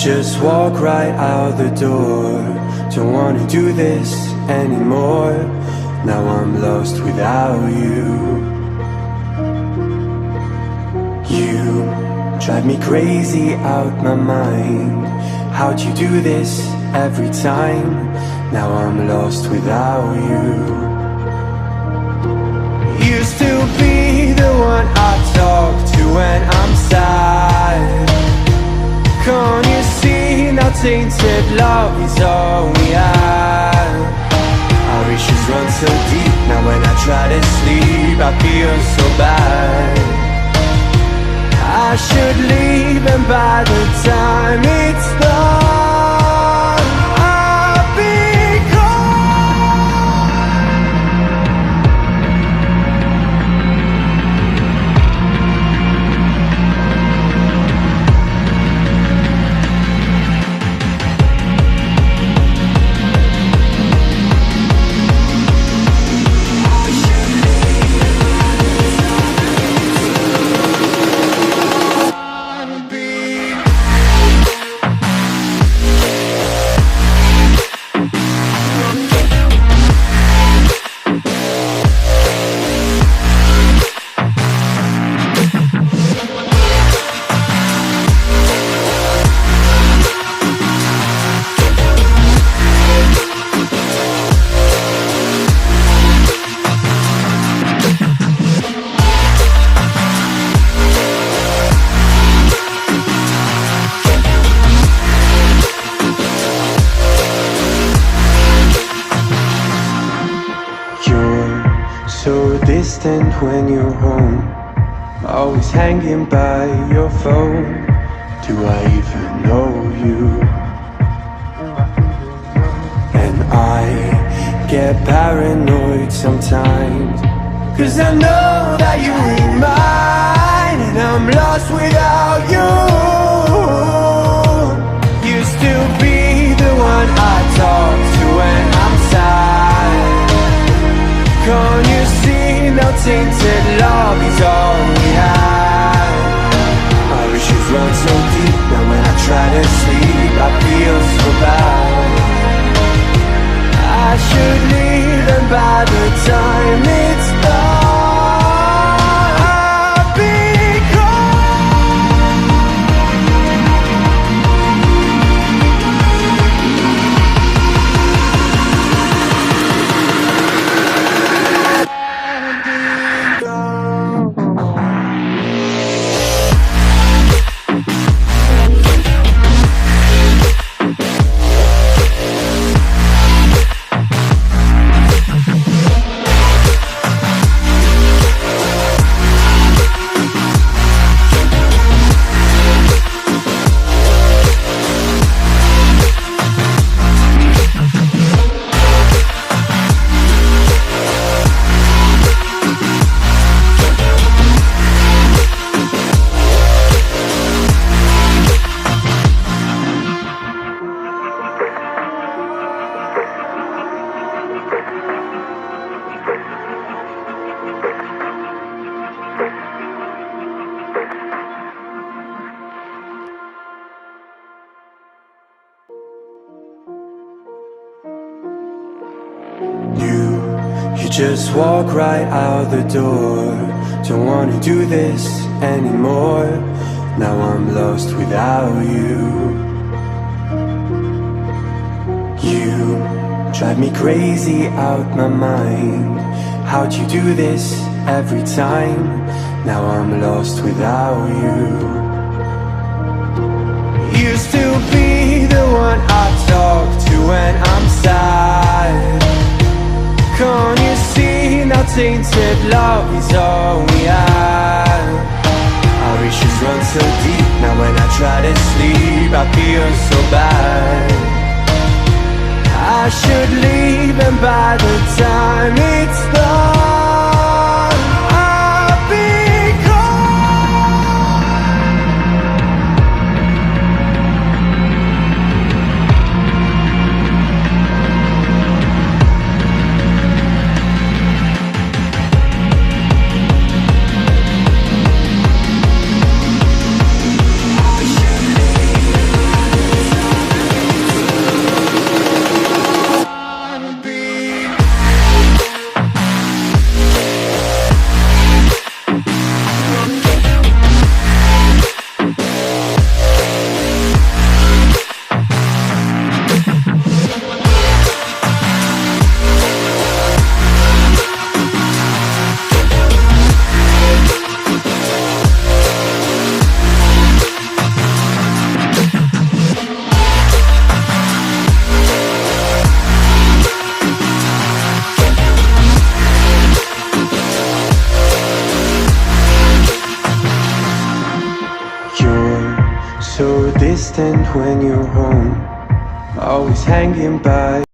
just walk right out the door. Don't wanna do this anymore. Now I'm lost without you. You drive me crazy out my mind. How'd you do this every time? Now I'm lost without you. Used to be the one I talk to when I'm sad. Can't you see now tainted love is all we have? Our issues run so deep, now when I try to sleep I feel so bad. I should leave and by the time it's done I'll be distant when you're home, always hanging by your phone. Do I even know you? And I get paranoid sometimes, 'cause I know that you ain't mine, and I'm lost without you. Used to be the one I talk to when I'm sad. Can't you see now tainted love is all we have? Our issues run so deep, now when I try to sleep I feel so bad. I should leave and by the time it's done I'll be just walk right out the door. Don't wanna do this anymore. Now I'm lost without you. You drive me crazy out my mind. How'd you do this every time? Now I'm lost without you. Used to be the one I talk to when I'm sad. Can't you see now tainted love is all we have? Our issues run so deep, now when I try to sleep I feel so bad. I should leave and by the time it's done I'll be when you're home, always hanging by